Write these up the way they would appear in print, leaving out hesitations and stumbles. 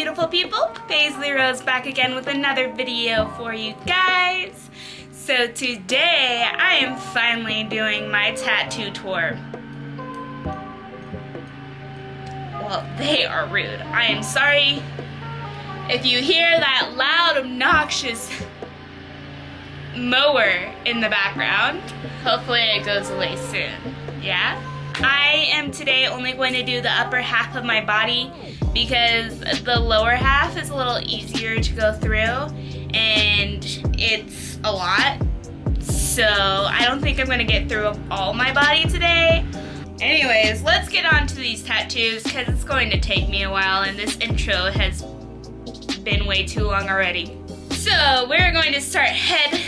beautiful people. Paisley Rose back again with another video for you guys. So today I am finally doing my tattoo tour. Well, they are rude. I am sorry if you hear that loud, obnoxious mower in the background. Hopefully it goes away soon, yeah? I am today only going to do the upper half of my body because the lower half is a little easier to go through and it's a lot. So I don't think I'm going to get through all my body today. Anyways, let's get on to these tattoos because it's going to take me a while and this intro has been way too long already. So we're going to start head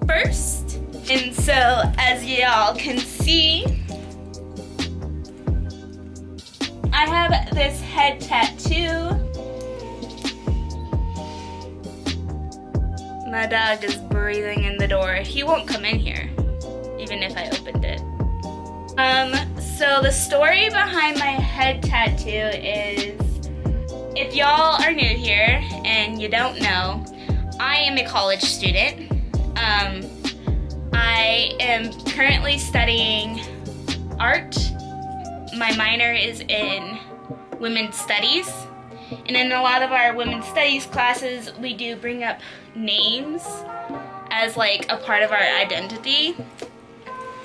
first. And so as y'all can see, I have this head tattoo. My dog is breathing in the door. He won't come in here, even if I opened it. So the story behind my head tattoo is, if y'all are new here and you don't know, I am a college student. I am currently studying art. My minor is in women's studies. And in a lot of our women's studies classes, we do bring up names as like a part of our identity.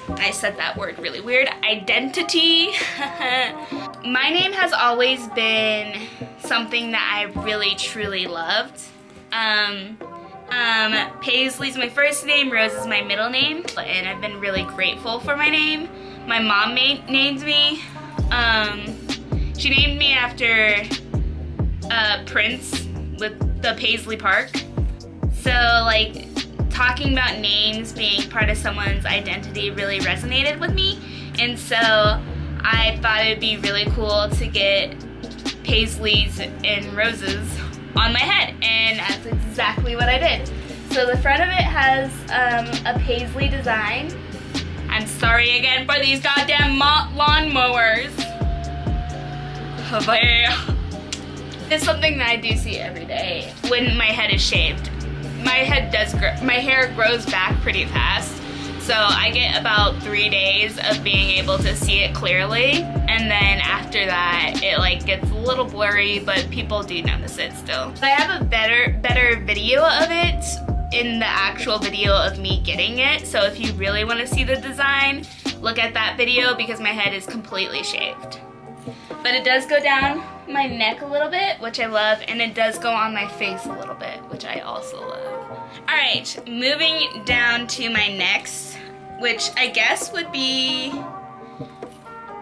I said that word really weird. Identity. My name has always been something that I really truly loved. Paisley's my first name, Rose is my middle name, and I've been really grateful for my name. My mom named me. She named me after Prince with the Paisley Park. So like talking about names being part of someone's identity really resonated with me, and so I thought it would be really cool to get Paisleys and Roses on my head, and that's exactly what I did. So the front of it has a Paisley design. I'm sorry again for these goddamn lawn mowers. It's something that I do see every day when my head is shaved. My hair grows back pretty fast, so I get about 3 days of being able to see it clearly, and then after that it like gets a little blurry, but people do notice it still. I have a better video of it in the actual video of me getting it, so if you really want to see the design, look at that video because my head is completely shaved. But it does go down my neck a little bit, which I love, and it does go on my face a little bit, which I also love. Alright, moving down to my next, which I guess would be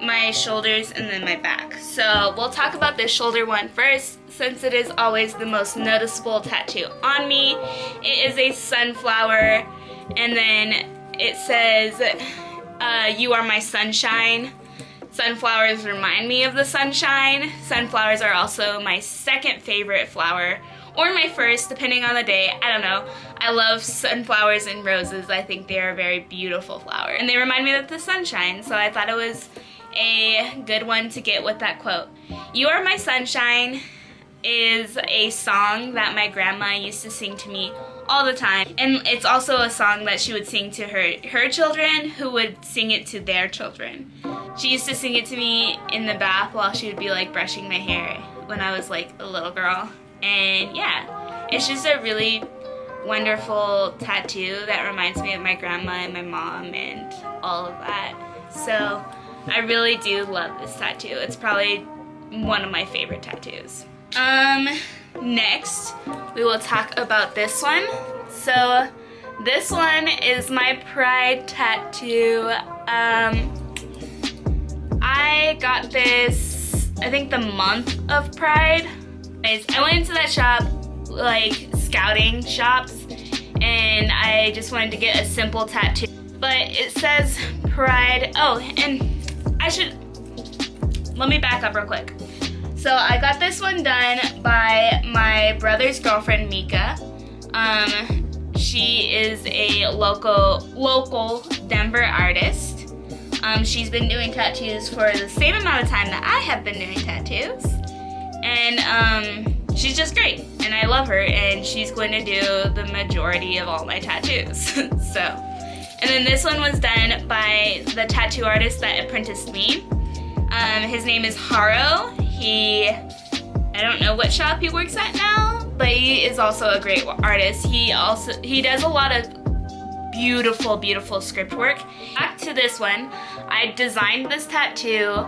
my shoulders and then my back. So we'll talk about the shoulder one first, since it is always the most noticeable tattoo on me. It is a sunflower, and then it says, you are my sunshine. Sunflowers remind me of the sunshine. Sunflowers are also my second favorite flower, or my first, depending on the day. I don't know. I love sunflowers and roses. I think they are a very beautiful flower, and they remind me of the sunshine, so I thought it was a good one to get with that quote. You Are My Sunshine is a song that my grandma used to sing to me all the time, and it's also a song that she would sing to her children, who would sing it to their children. She used to sing it to me in the bath while she would be like brushing my hair when I was like a little girl. And yeah, it's just a really wonderful tattoo that reminds me of my grandma and my mom and all of that. So I really do love this tattoo. It's probably one of my favorite tattoos. Next, we will talk about this one. So this one is my pride tattoo. I got this, I think the month of Pride. I went into that shop, like scouting shops, and I just wanted to get a simple tattoo. But it says Pride. Oh, and let me back up real quick. So I got this one done by my brother's girlfriend, Mika. She is a local Denver artist. She's been doing tattoos for the same amount of time that I have been doing tattoos. And she's just great, and I love her, and she's going to do the majority of all my tattoos. So, and then this one was done by the tattoo artist that apprenticed me. His name is Haro. I don't know what shop he works at now, but he is also a great artist. He does a lot of beautiful, beautiful script work. Back to this one, I designed this tattoo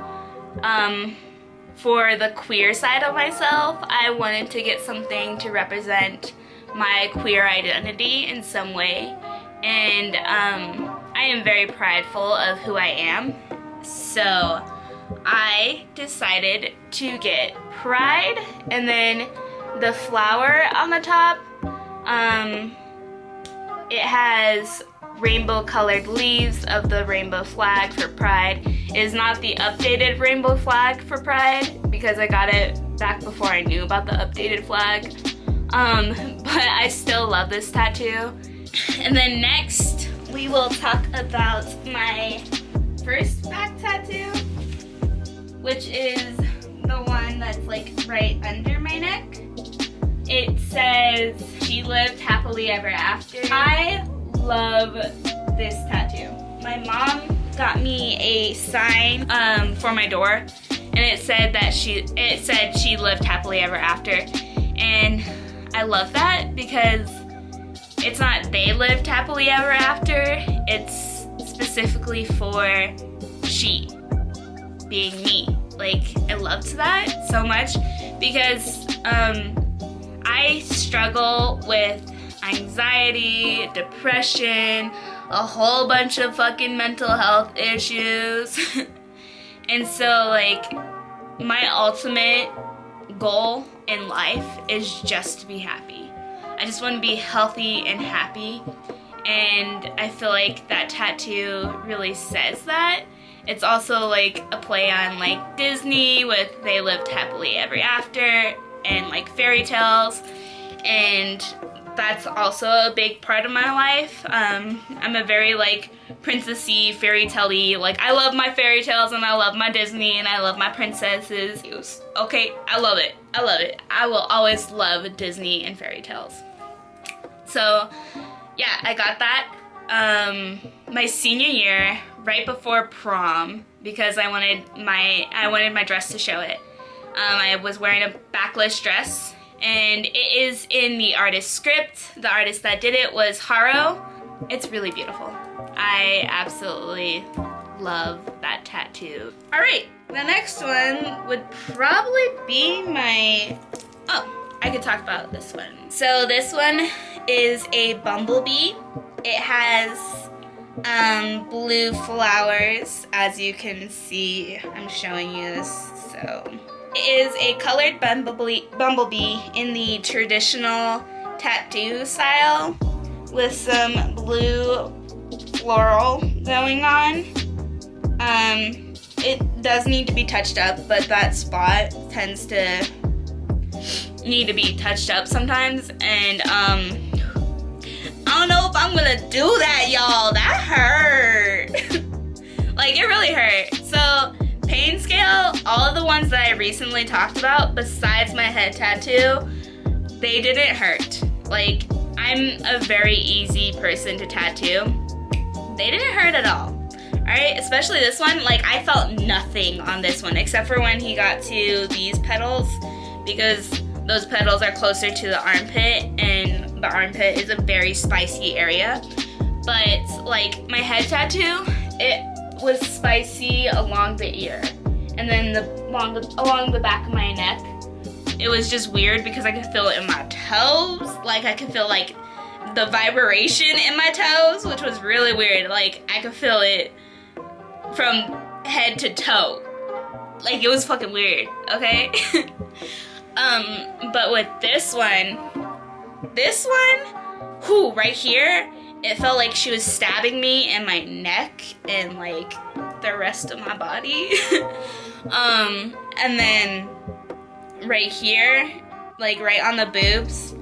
for the queer side of myself. I wanted to get something to represent my queer identity in some way, and I am very prideful of who I am. So I decided to get pride, and then the flower on the top, it has rainbow colored leaves of the rainbow flag for pride. It is not the updated rainbow flag for pride because I got it back before I knew about the updated flag. But I still love this tattoo. And then next we will talk about my first back tattoo, which is the one that's like right under my neck. It says, "She lived happily ever after." I love this tattoo. My mom got me a sign for my door, and it said she lived happily ever after. And I love that because it's not they lived happily ever after, it's specifically for she being me. Like, I loved that so much because I struggle with anxiety, depression, a whole bunch of fucking mental health issues. And so, like, my ultimate goal in life is just to be happy. I just want to be healthy and happy, and I feel like that tattoo really says that. It's also like a play on like Disney with they lived happily ever after, and like fairy tales, and that's also a big part of my life. I'm a very like princessy, fairy tale-y, like I love my fairy tales and I love my Disney and I love my princesses. Okay, I love it. I love it. I will always love Disney and fairy tales. So yeah, I got that my senior year, right before prom, because I wanted my dress to show it. I was wearing a backless dress, and it is in the artist's script. The artist that did it was Haro. It's really beautiful. I absolutely love that tattoo. All right, the next one would probably be my, I could talk about this one. So this one is a Bumblebee. It has blue flowers, as you can see. I'm showing you this. So it is a colored bumblebee in the traditional tattoo style with some blue floral going on. It does need to be touched up, but that spot tends to need to be touched up sometimes, and I don't know if I'm gonna do that, y'all. That hurt. Like, it really hurt. So, pain scale, all of the ones that I recently talked about, besides my head tattoo, they didn't hurt. Like, I'm a very easy person to tattoo. They didn't hurt at all. Alright, especially this one. Like, I felt nothing on this one, except for when he got to these petals, because those petals are closer to the armpit, and the armpit is a very spicy area. But like my head tattoo, it was spicy along the ear, and then along the back of my neck. It was just weird because I could feel it in my toes. Like, I could feel like the vibration in my toes, which was really weird. Like, I could feel it from head to toe. Like, it was fucking weird, okay? But with this one, whew, right here, it felt like she was stabbing me in my neck and like the rest of my body. And then right here, like right on the boobs,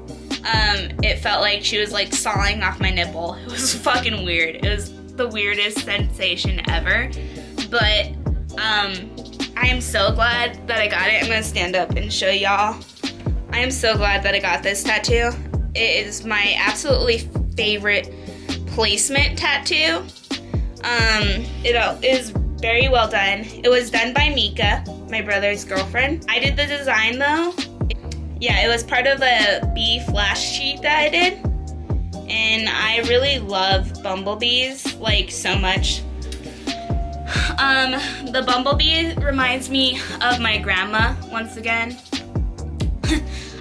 it felt like she was like sawing off my nipple. It was fucking weird. It was the weirdest sensation ever. But I am so glad that I got it. I'm gonna stand up and show y'all. I am so glad that I got this tattoo. It is my absolutely favorite placement tattoo. It is very well done. It was done by Mika, my brother's girlfriend. I did the design though. Yeah, it was part of a bee flash sheet that I did. And I really love bumblebees, like, so much. The bumblebee reminds me of my grandma, once again.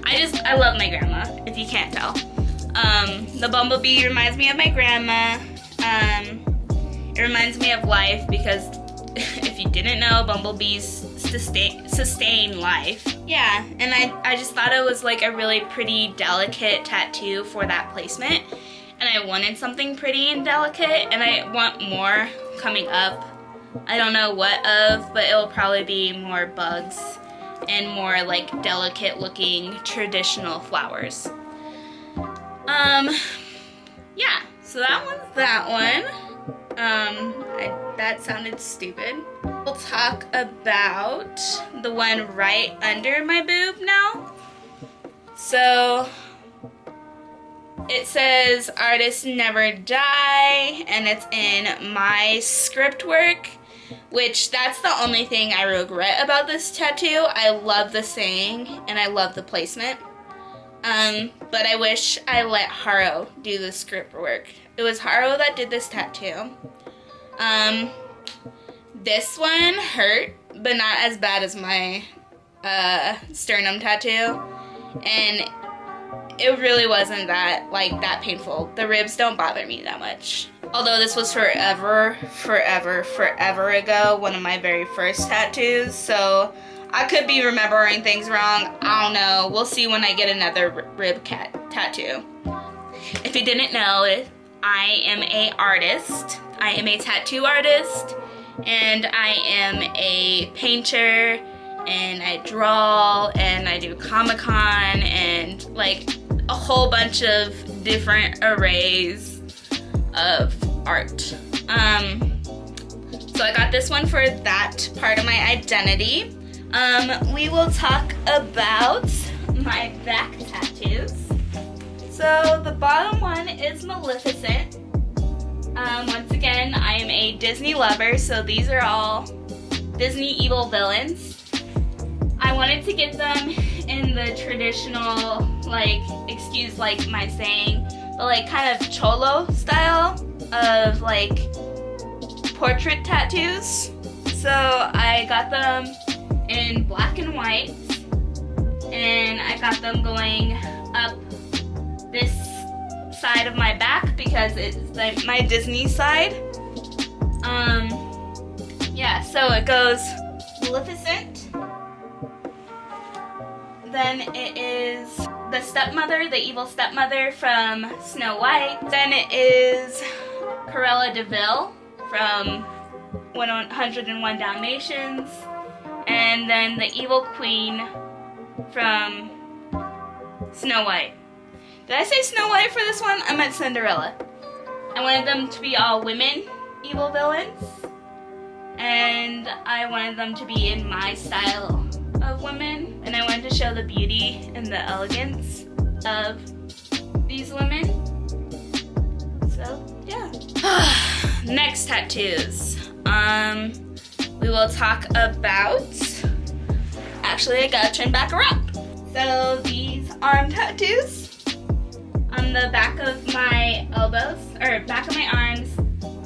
I love my grandma, if you can't tell. The bumblebee reminds me of my grandma. It reminds me of life because if you didn't know, bumblebees sustain life. Yeah, and I just thought it was like a really pretty delicate tattoo for that placement. And I wanted something pretty and delicate, and I want more coming up. I don't know what of, but it will probably be more bugs and more like delicate looking traditional flowers. Yeah, so that one's that one. That sounded stupid. We'll talk about the one right under my boob now. So it says artists never die, and it's in my script work, which that's the only thing I regret about this tattoo. I love the saying and I love the placement. But I wish I let Haro do the script work. It was Haro that did this tattoo. This one hurt, but not as bad as my sternum tattoo. And it really wasn't that painful. The ribs don't bother me that much. Although this was forever ago, one of my very first tattoos, so I could be remembering things wrong. I don't know. We'll see when I get another rib tattoo. If you didn't know, I am a artist. I am a tattoo artist, and I am a painter, and I draw, and I do Comic-Con, and like a whole bunch of different arrays of art. So I got this one for that part of my identity. We will talk about my back tattoos. So the bottom one is Maleficent. Once again, I am a Disney lover, so these are all Disney evil villains. I wanted to get them in the traditional, like, excuse like my saying, but like kind of cholo style of like portrait tattoos. So I got them in black and white, and I got them going up this side of my back because it's like my Disney side. Yeah, so it goes Maleficent, then it is the stepmother, the evil stepmother from Snow White, then it is Cruella de Vil from 101 Dalmatians, and then the evil queen from Snow White. Did I say Snow White for this one? I meant Cinderella. I wanted them to be all women evil villains, and I wanted them to be in my style of women, and I wanted to show the beauty and the elegance of these women. So, yeah. Next tattoos. We will talk about... Actually, I gotta turn back around. So, these arm tattoos on the back of my elbows, or back of my arms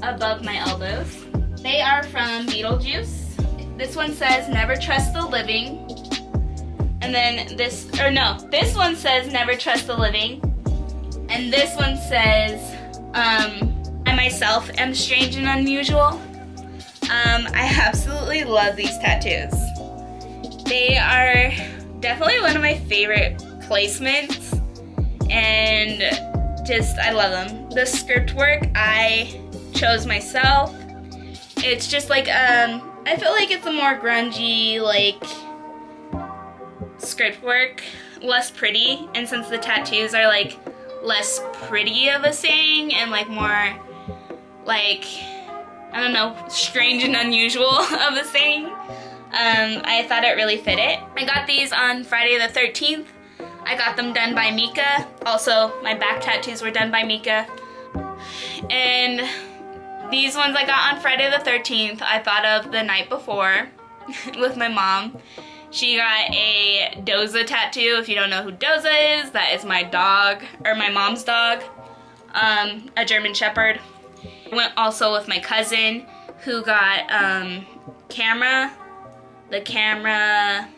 above my elbows. They are from Beetlejuice. This one says, never trust the living. And then this one says, never trust the living. And this one says, I myself am strange and unusual. I absolutely love these tattoos. They are definitely one of my favorite placements, and just, I love them. The script work I chose myself. It's just like, I feel like it's a more grungy, like, script work, less pretty, and since the tattoos are like less pretty of a saying and like more like, I don't know, strange and unusual of a saying, I thought it really fit it. I got these on Friday the 13th. I got them done by Mika. Also, my back tattoos were done by Mika. And these ones I got on Friday the 13th. I thought of the night before with my mom. She got a Doza tattoo. If you don't know who Doza is, that is my dog, or my mom's dog, a German Shepherd. I went also with my cousin who got the camera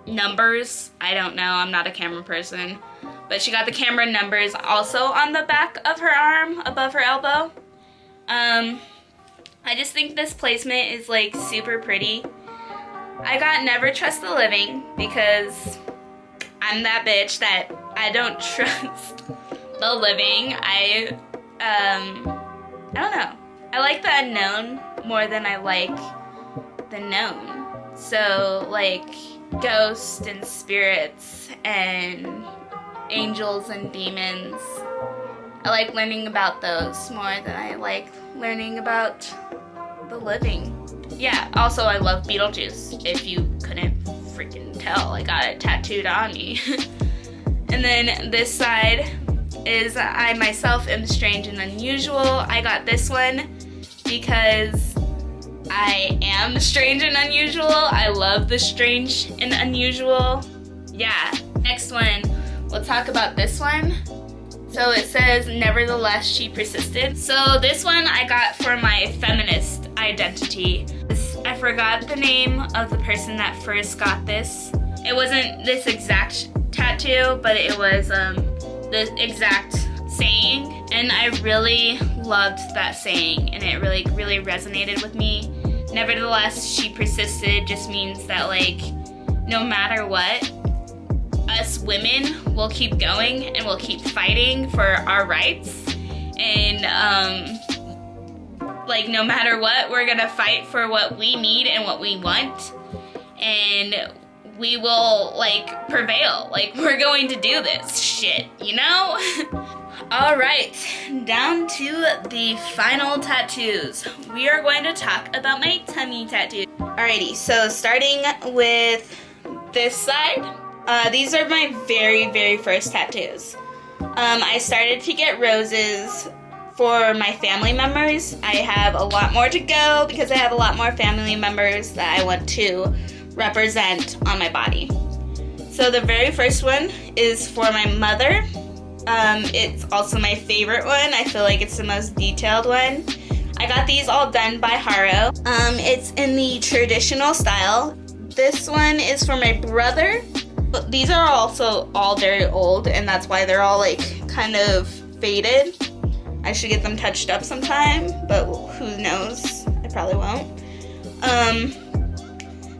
numbers. I don't know, I'm not a camera person. But she got the camera numbers also on the back of her arm, above her elbow. I just think this placement is like super pretty. I got Never Trust the Living because I'm that bitch that I don't trust the living. I don't know. I like the unknown more than I like the known. So like ghosts and spirits and angels and demons. I like learning about those more than I like learning about the living. Yeah, also I love Beetlejuice, if you couldn't freaking tell. I got it tattooed on me. And then this side is I myself am strange and unusual. I got this one because I am strange and unusual. I love the strange and unusual. Yeah, next one. We'll talk about this one. So it says, nevertheless, she persisted. So this one I got for my feminist identity. I forgot the name of the person that first got this. It wasn't this exact tattoo, but it was the exact saying. And I really loved that saying, and it really, really resonated with me. Nevertheless, she persisted just means that like, no matter what, us women will keep going and we'll keep fighting for our rights. And like no matter what, we're gonna fight for what we need and what we want. And we will like prevail. Like we're going to do this shit, you know? All right, down to the final tattoos. We are going to talk about my tummy tattoo. Alrighty, so starting with this side. These are my very, very first tattoos. I started to get roses for my family members. I have a lot more to go because I have a lot more family members that I want to represent on my body. So the very first one is for my mother. It's also my favorite one. I feel like it's the most detailed one. I got these all done by Haro. It's in the traditional style. This one is for my brother. But these are also all very old, and that's why they're all like kind of faded. I should get them touched up sometime, but who knows? I probably won't.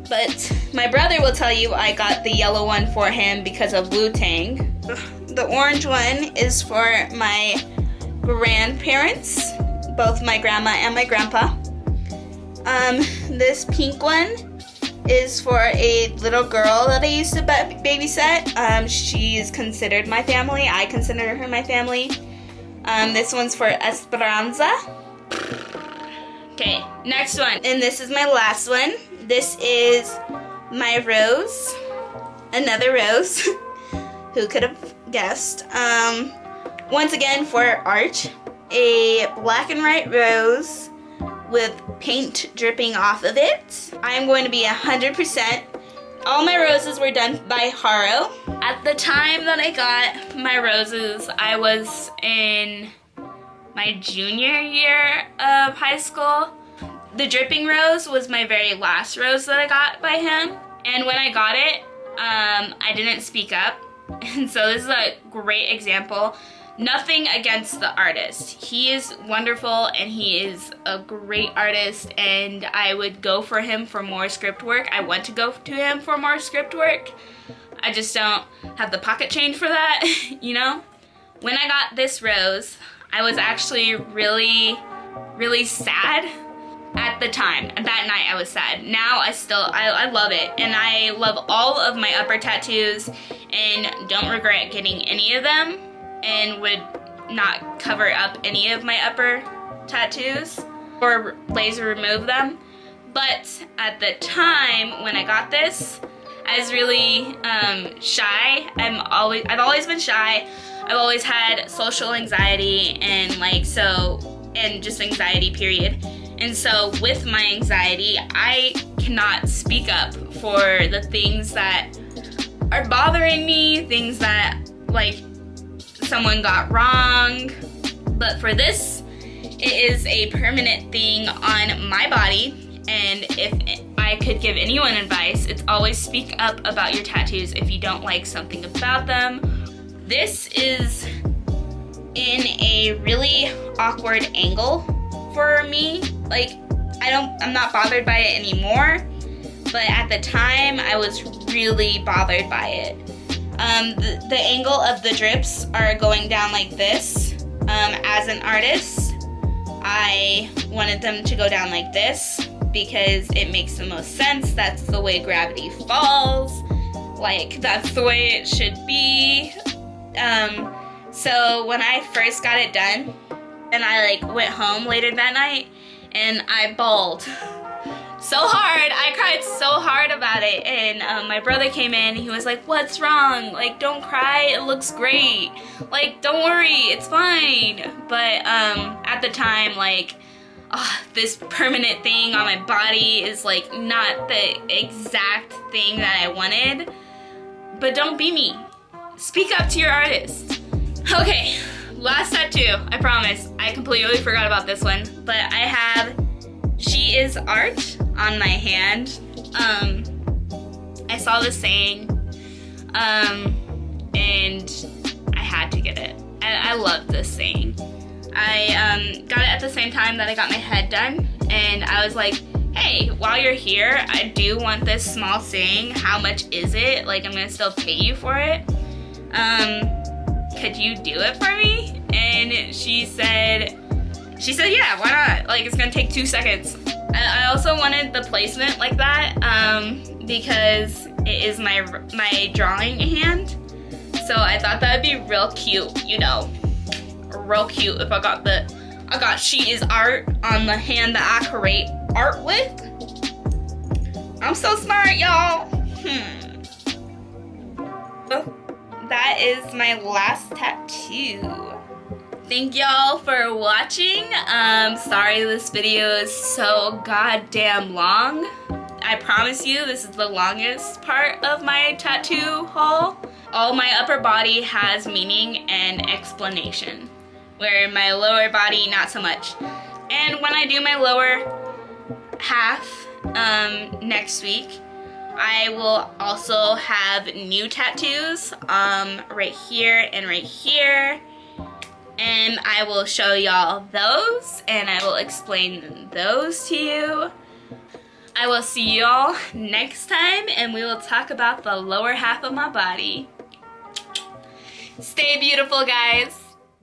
But my brother will tell you I got the yellow one for him because of Wu-Tang. The orange one is for my grandparents, both my grandma and my grandpa. This pink one is for a little girl that I used to babysit. She's considered my family. I consider her my family. This one's for Esperanza. Okay, next one. And this is my last one. This is my rose. Another rose. Who could have guessed? Once again for art. A black and white rose with paint dripping off of it. I'm going to be 100%. All my roses were done by Haro. At the time that I got my roses, I was in my junior year of high school. The dripping rose was my very last rose that I got by him. And when I got it, I didn't speak up. And so this is a great example. Nothing against the artist. He is wonderful and he is a great artist, and I would go for him for more script work. I want to go to him for more script work. I just don't have the pocket change for that, you know? When I got this rose, I was actually really, really sad at the time. That night I was sad. Now I love it, and I love all of my upper tattoos and don't regret getting any of them, and would not cover up any of my upper tattoos or laser remove them. But at the time when I got this, I was really shy. I've always been shy. I've always had social anxiety and just anxiety period. And so with my anxiety, I cannot speak up for the things that are bothering me, things that like someone got wrong. But for this, it is a permanent thing on my body, and if I could give anyone advice, it's always speak up about your tattoos if you don't like something about them. This is in a really awkward angle for me. Like, I'm not bothered by it anymore, but at the time I was really bothered by it. The angle of the drips are going down like this. As an artist, I wanted them to go down like this because it makes the most sense. That's the way gravity falls. Like, that's the way it should be. So when I first got it done, and I went home later that night, and I bawled so hard. I cried so hard about it, and my brother came in and he was like, "What's wrong? Like, don't cry, it looks great. Like, don't worry, it's fine." But at the time, this permanent thing on my body is not the exact thing that I wanted. But don't be me. Speak up to your artist. Okay, last tattoo, I promise. I completely forgot about this one, but I have "She is art" on my hand. I saw this saying, and I had to get it. I love this saying. I got it at the same time that I got my head done, and I was like, hey, while you're here, I do want this small saying. How much is it? I'm gonna still pay you for it. Could you do it for me? And she said, yeah, why not? It's gonna take 2 seconds. I also wanted the placement like that because it is my drawing hand. So I thought that would be real cute, real cute if I got "She is art" on the hand that I create art with. I'm so smart, y'all. That is my last tattoo. Thank y'all for watching. Sorry this video is so goddamn long. I promise you this is the longest part of my tattoo haul. All my upper body has meaning and explanation, where my lower body not so much. And when I do my lower half next week, I will also have new tattoos right here and right here. And I will show y'all those, and I will explain those to you. I will see y'all next time, and we will talk about the lower half of my body. Stay beautiful, guys.